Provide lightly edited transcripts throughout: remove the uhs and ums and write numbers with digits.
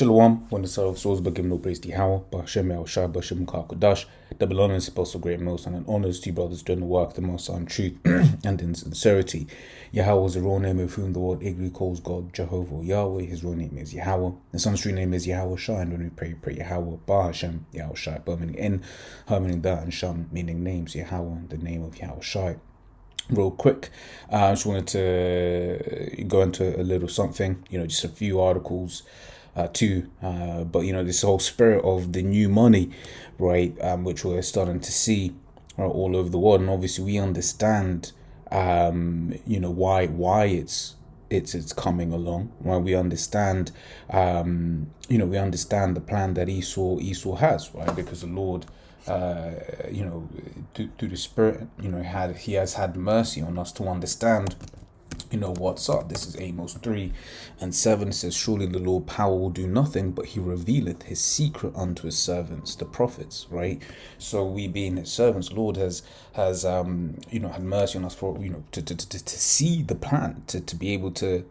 Shalom, when the soul of souls begin no praise the how, Bashem El Shai, Bashem Kakodash, double honors, supposed to great most, and honors to you brothers doing the work, the most on truth and in sincerity. Yahweh is the raw name of whom the word Igri calls God, Jehovah, Yahweh, his raw name is Yahweh. The son's true name is Yahweh Shai, and when we pray Yahweh, Bahashem, Yahweh Shai, meaning in, her meaning that, and Sham meaning names, Yahweh, the name of Yahweh Shai. Real quick, I just wanted to go into a little something, just a few articles but this whole spirit of the new money, right, which we're starting to see all over the world, and obviously we understand why it's coming along, right? We understand we understand the plan that Esau has, right? Because the Lord through the Spirit, he has had mercy on us to understand what's up. This is Amos 3:7. says, surely the Lord power will do nothing, but he revealeth his secret unto his servants, the prophets, right? So we being his servants, Lord has had mercy on us for, to see the plan, to be able to,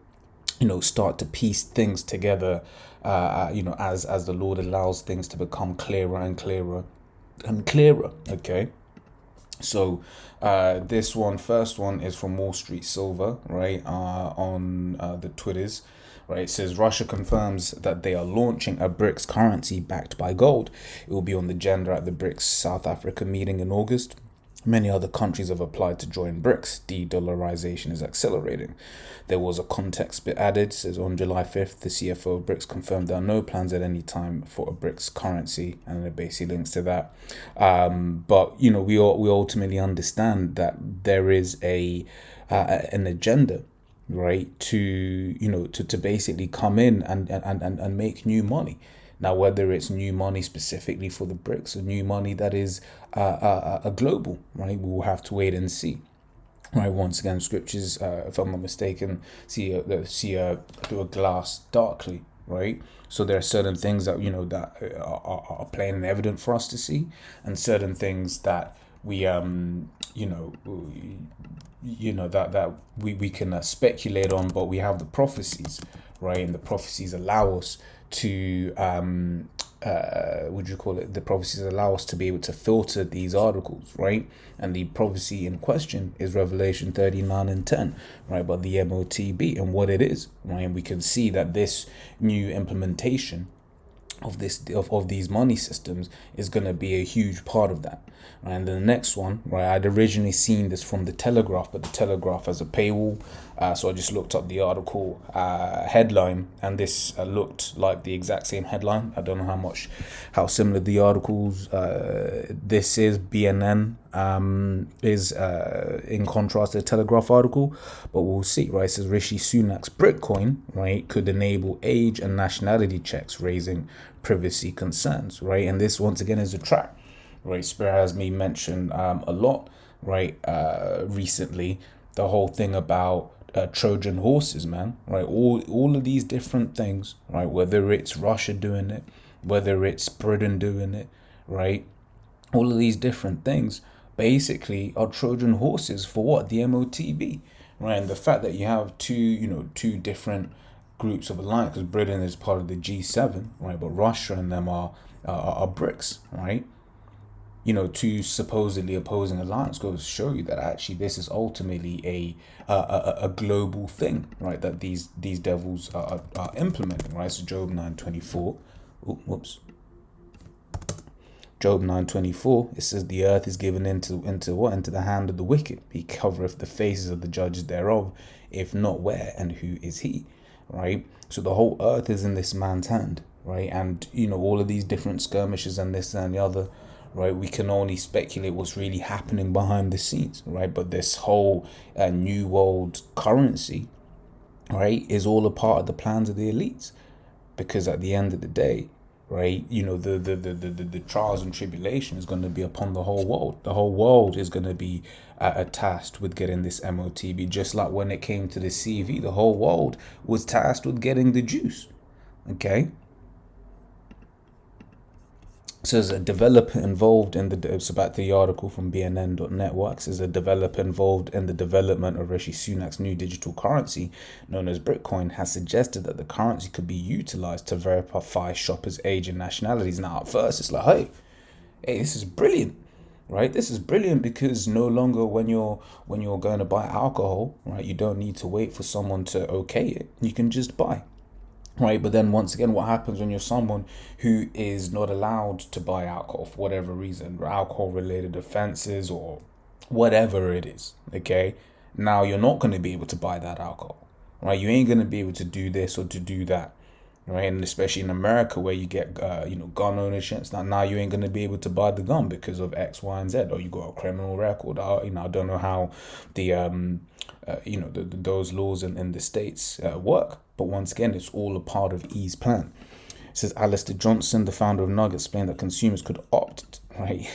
start to piece things together, as the Lord allows things to become clearer and clearer and clearer, okay? So this first one is from Wall Street Silver, right, on the Twitters, right? It says Russia confirms that they are launching a BRICS currency backed by gold. It will be on the agenda at the BRICS South Africa meeting in August. Many other countries have applied to join BRICS. De-dollarization is accelerating. There was a context bit added. It says on July 5th, the CFO of BRICS confirmed there are no plans at any time for a BRICS currency, and it basically links to that. But we ultimately understand that there is an agenda, right, to basically come in and make new money. Now, whether it's new money specifically for the BRICS or new money that is a global, right, we will have to wait and see. Right, once again, scriptures, if I'm not mistaken, see through a glass darkly, right? So there are certain things that that are plain and evident for us to see, and certain things that we that we can speculate on, but we have the prophecies, right? And the prophecies allow us to the prophecies allow us to be able to filter these articles, right? And the prophecy in question is Revelation 39:10, right, about the MOTB and what it is, right? And we can see that this new implementation of these money systems is going to be a huge part of that, right? And the next one, right, I'd originally seen this from the Telegraph, but the Telegraph has a paywall, so I just looked up the article headline, and this looked like the exact same headline. I don't know how similar the articles this is. BNN is in contrast to the Telegraph article, but we'll see, right? It says Rishi Sunak's Bitcoin, right, could enable age and nationality checks, raising privacy concerns, right? And this once again is a trap, right? Spirit has me mention a lot, right, recently, the whole thing about Trojan horses, man, right? All of these different things, right? Whether it's Russia doing it, whether it's Britain doing it, right? All of these different things basically are Trojan horses for what? The MOTB, right? And the fact that you have two different groups of alliance, because Britain is part of the G7, right? But Russia and them are BRICS, right? Two supposedly opposing alliance goes to show you that actually this is ultimately a global thing, right? That these devils are implementing, right? So Job 9:24. Job 9:24, it says the earth is given into what? Into the hand of the wicked. He covereth the faces of the judges thereof. If not, where and who is he? Right? So the whole earth is in this man's hand, right? And all of these different skirmishes and this and the other, right? We can only speculate what's really happening behind the scenes, right? But this whole new world currency, right, is all a part of the plans of the elites, because at the end of the day, right, the trials and tribulation is going to be upon the whole world. The whole world is going to be tasked with getting this MOTB, just like when it came to the CV, the whole world was tasked with getting the juice, okay? Says a developer involved in it's about the article from BNN.net says a developer involved in the development of Rishi Sunak's new digital currency known as Bitcoin has suggested that the currency could be utilized to verify shoppers' age and nationalities. Now at first it's like, hey, this is brilliant, right? This is brilliant because no longer when you're going to buy alcohol, right, you don't need to wait for someone to okay it. You can just buy. Right, but then once again, what happens when you're someone who is not allowed to buy alcohol for whatever reason, alcohol related offenses or whatever it is, okay? Now you're not going to be able to buy that alcohol, right? You ain't going to be able to do this or to do that, right? And especially in America where you get, gun ownership, now you ain't going to be able to buy the gun because of X, Y, and Z, or you got a criminal record. I don't know how the those laws in the States work. But once again, it's all a part of E's plan. It says Alistair Johnson, the founder of Nugget, explained that consumers could opt, right?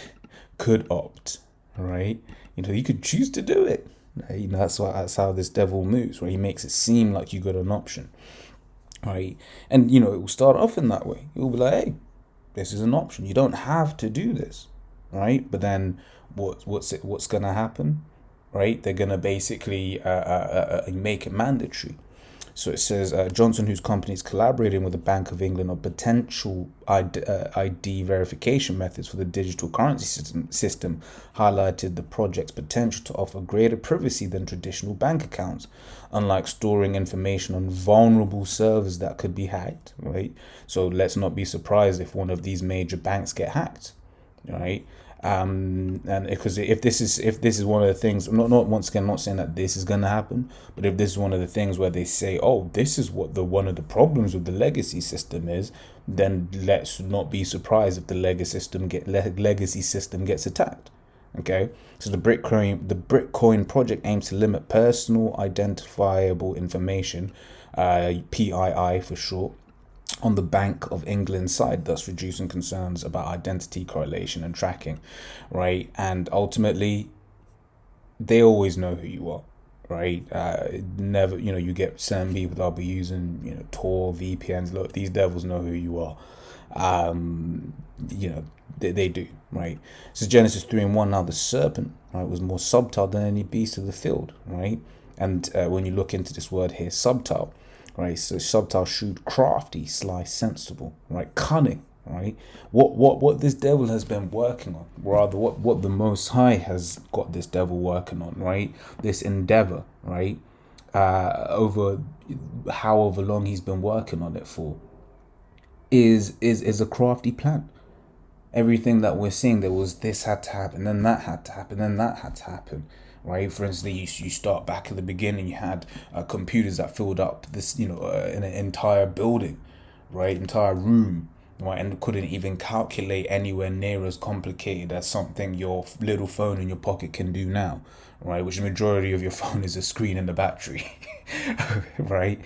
Right? You could choose to do it. Right? That's how this devil moves, right? He makes it seem like you got an option, right? And it will start off in that way. It will be like, hey, this is an option. You don't have to do this, right? But then what's gonna happen, right? They're gonna basically make it mandatory. So it says Johnson, whose company is collaborating with the Bank of England on potential ID verification methods for the digital currency system, highlighted the project's potential to offer greater privacy than traditional bank accounts, unlike storing information on vulnerable servers that could be hacked, right? So let's not be surprised if one of these major banks get hacked, right? And because if this is one of the things, not once again, not saying that this is going to happen, but if this is one of the things where they say, oh, this is what one of the problems with the legacy system is, then let's not be surprised if the legacy system gets attacked. Okay, so the Bitcoin project aims to limit personal identifiable information, PII for short, on the Bank of England side, thus reducing concerns about identity correlation and tracking, right? And ultimately, they always know who you are, right? Never, you get certain people that'll be using, Tor, VPNs. Look, these devils know who you are. They do, right? So Genesis 3:1. Now the serpent, right, was more subtle than any beast of the field, right? And when you look into this word here, subtle, right? So subtle, shrewd, crafty, sly, sensible, right? Cunning, right? What this devil has been working on, rather what the Most High has got this devil working on, right? This endeavor, right? Over however long he's been working on it for, is a crafty plan. Everything that we're seeing, this had to happen, then that had to happen, then that had to happen, right? For instance, you start back at the beginning, you had computers that filled up this, an entire building, right, entire room, right, and couldn't even calculate anywhere near as complicated as something your little phone in your pocket can do now, right? Which the majority of your phone is a screen and a battery, right?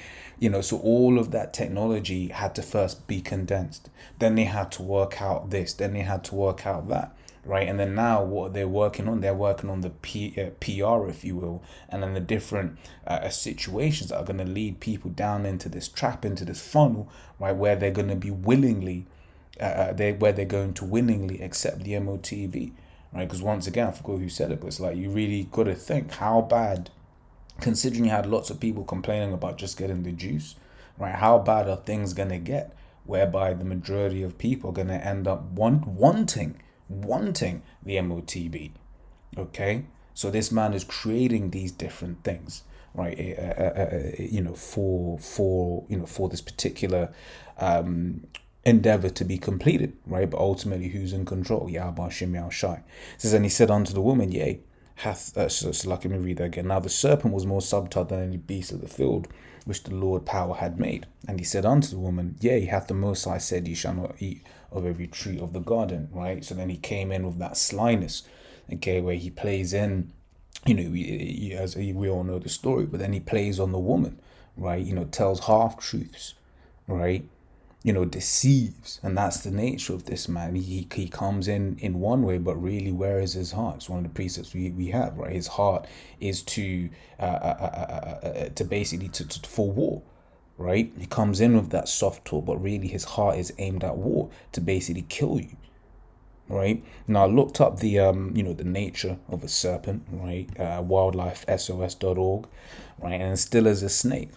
So all of that technology had to first be condensed. Then they had to work out this. Then they had to work out that, right? And then now what they're working on, the PR, if you will, and then the different situations that are going to lead people down into this trap, into this funnel, right, where they're going to be willingly, where they're going to willingly accept the MOTV, right? Because once again, I forgot who said it, but it's like you really got to think how bad. Considering you had lots of people complaining about just getting the juice, right? How bad are things gonna get, whereby the majority of people are gonna end up wanting the MOTB? Okay, so this man is creating these different things, right? For this particular endeavor to be completed, right? But ultimately, who's in control? Yahweh Shem Yahweh Shai. It says, and he said unto the woman, yea, so let me read that again. Now the serpent was more subtle than any beast of the field which the Lord power had made. And he said unto the woman, yea, hath the Most High said, ye shall not eat of every tree of the garden, right? So then he came in with that slyness, okay, where he plays in, as we all know the story, but then he plays on the woman, right? Tells half truths, right? Deceives. And that's the nature of this man. He comes in one way, but really, where is his heart? It's one of the precepts we have, right? His heart is to basically for war, right? He comes in with that soft talk, but really his heart is aimed at war, to basically kill you, right? Now I looked up the the nature of a serpent, right? Wildlifesos.org, right? And it still is a snake.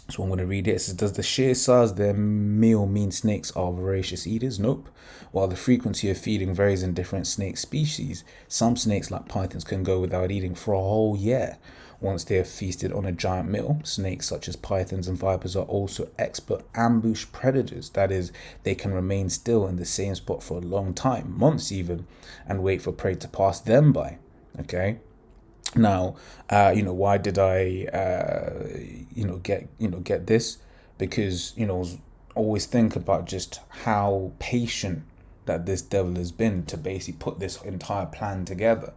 So I'm going to read it. It says, does the sheer size of their meal mean snakes are voracious eaters? Nope. While the frequency of feeding varies in different snake species, some snakes like pythons can go without eating for a whole year. Once they have feasted on a giant meal, snakes such as pythons and vipers are also expert ambush predators. That is, they can remain still in the same spot for a long time, months even, and wait for prey to pass them by. Okay? Now, why did I, get this? Because, always think about just how patient that this devil has been to basically put this entire plan together,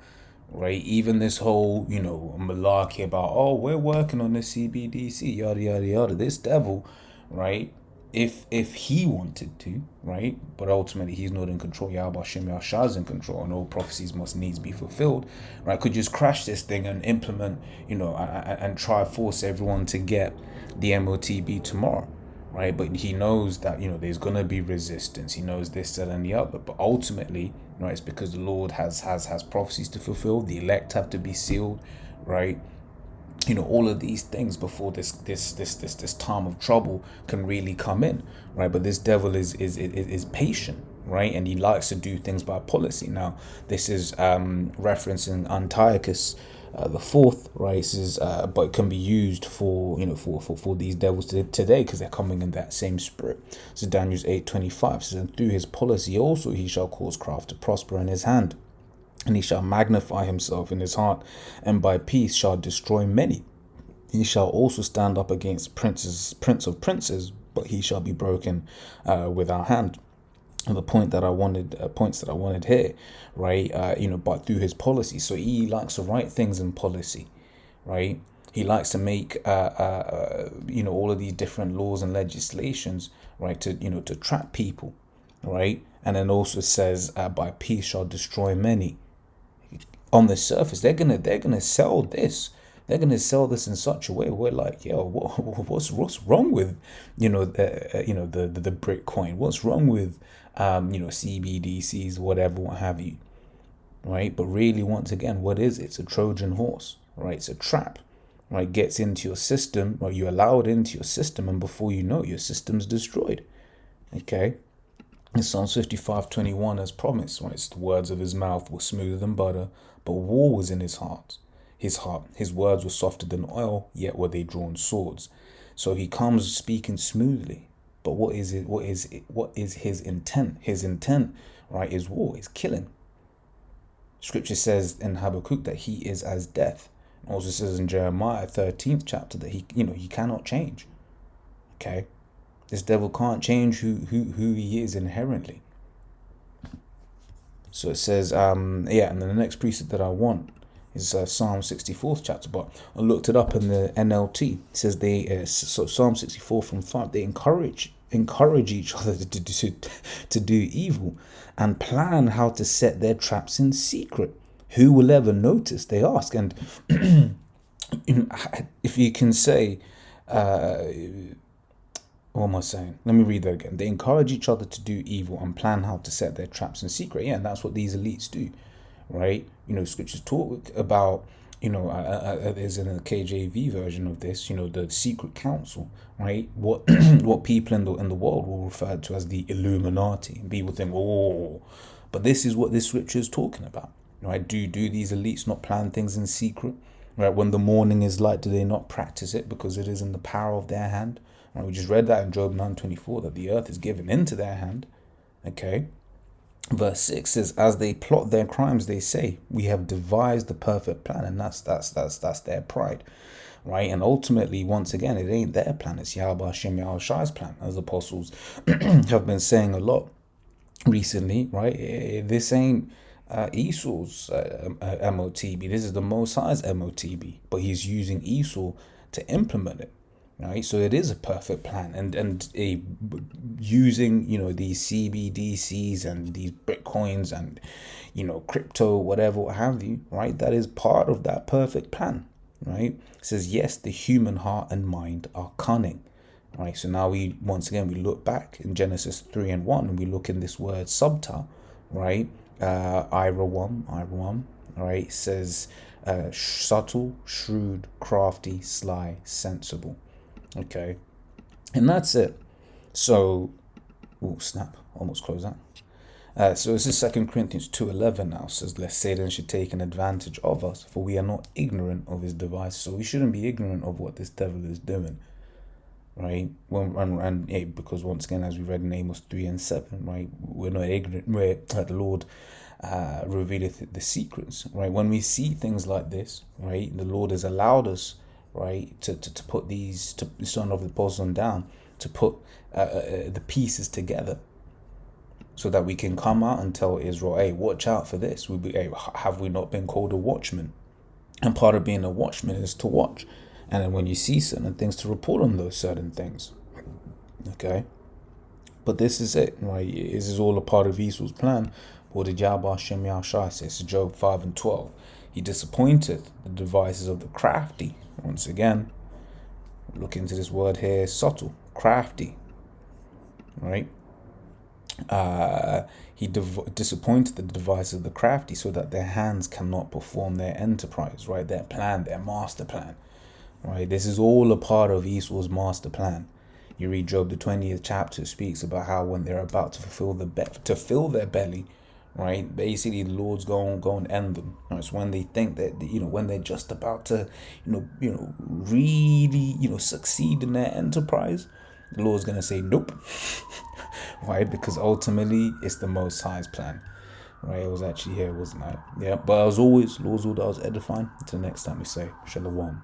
right? Even this whole, malarkey about, oh, we're working on this CBDC, yada, yada, yada. This devil, right? If he wanted to, right? But ultimately he's not in control. Yahweh Shem Yahshua is in control, and all prophecies must needs be fulfilled, right? Could just crash this thing and implement, and try force everyone to get the MOTB tomorrow, right? But he knows that there's gonna be resistance. He knows this, that, and the other. But ultimately, right, it's because the Lord has prophecies to fulfill. The elect have to be sealed, right? All of these things before this time of trouble can really come in, right? But this devil is patient, right? And he likes to do things by policy. Now this is referencing Antiochus the fourth, right? This is but it can be used for for these devils today, because they're coming in that same spirit. So Daniel 8:25 says, and through his policy also he shall cause craft to prosper in his hand, and he shall magnify himself in his heart, and by peace shall destroy many. He shall also stand up against prince of princes, but he shall be broken with our hand. And the points that I wanted here, right? But through his policy. So he likes to write things in policy, right? He likes to make all of these different laws and legislations, right? To trap people, right? And then also says, by peace shall destroy many. On the surface, they're gonna sell this. They're gonna sell this in such a way where, like, yo, what's wrong with the Bitcoin? What's wrong with CBDCs, whatever, what have you, right? But really, once again, what is it? It's a Trojan horse, right? It's a trap, right? Gets into your system, or you allow it into your system, and before you know it, your system's destroyed. Okay. In Psalms 55:21, as promised, right? It's the words of his mouth were smoother than butter, but war was in his heart. His words were softer than oil, yet were they drawn swords. So he comes speaking smoothly, but what is it? What is his intent? His intent, right, is war, is killing. Scripture says in Habakkuk that he is as death. It also says in Jeremiah 13th chapter that he cannot change. Okay. This devil can't change who he is inherently. So it says, and then the next precept that I want is Psalm 64th chapter, but I looked it up in the NLT. It says so Psalm 64 from 5, they encourage each other to do evil and plan how to set their traps in secret. Who will ever notice, they ask. And if you can say, what am I saying? Let me read that again. They encourage each other to do evil and plan how to set their traps in secret. Yeah, and that's what these elites do, right? Scriptures talk about, there's in the KJV version of this, the secret council, right? What what people in the world will refer to as the Illuminati. And people think, oh, but this is what this scripture is talking about, right? Do these elites not plan things in secret, right? When the morning is light, do they not practice it because it is in the power of their hand? Right, we just read that in Job 9:24 that the earth is given into their hand. Okay. Verse 6 says, as they plot their crimes, they say, we have devised the perfect plan. And that's their pride, right? And ultimately, once again, it ain't their plan. It's Yahweh Hashem Yahshua's plan, as the apostles have been saying a lot recently, right? This ain't Esau's MOTB. This is the Most High's MOTB, but he's using Esau to implement it. Right, so it is a perfect plan, and using these CBDCs and these Bitcoins and crypto, whatever, what have you, right? That is part of that perfect plan, right? It says, yes, the human heart and mind are cunning, right? So now we look back in Genesis 3:1, and we look in this word subta, right? Ira 1, right, says subtle, shrewd, crafty, sly, sensible. Okay, and that's it. So, oh snap, almost close that. So this is 2 Corinthians 2:11 now, says, lest Satan should take an advantage of us, for we are not ignorant of his device. So we shouldn't be ignorant of what this devil is doing, right? Because once again, as we read in Amos 3:7, right, we're not ignorant, the Lord revealeth the secrets, right? When we see things like this, right, the Lord has allowed us, right, to put these, to Son of the Apostle down, to put the pieces together, so that we can come out and tell Israel, hey, watch out for this. Hey, have we not been called a watchman? And part of being a watchman is to watch. And then when you see certain things, to report on those certain things. Okay? But this is it, right? This is all a part of Esau's plan. Says Job 5:12. He disappointeth the devices of the crafty. Once again, look into this word here, subtle, crafty. Right? He disappointed the devices of the crafty, so that their hands cannot perform their enterprise, right? Their plan, their master plan, right? This is all a part of Esau's master plan. You read Job, the 20th chapter, speaks about how when they're about to fill their belly, right? Basically, the Lord's going to end them. Right? It's when they think that, when they're just about to, really, succeed in their enterprise, the Lord's going to say, nope. Right? Because ultimately, it's the Most High's plan. Right? It was actually here, wasn't it? Yeah. But as always, Lord's all that was edifying. Until next time we say, Shalom.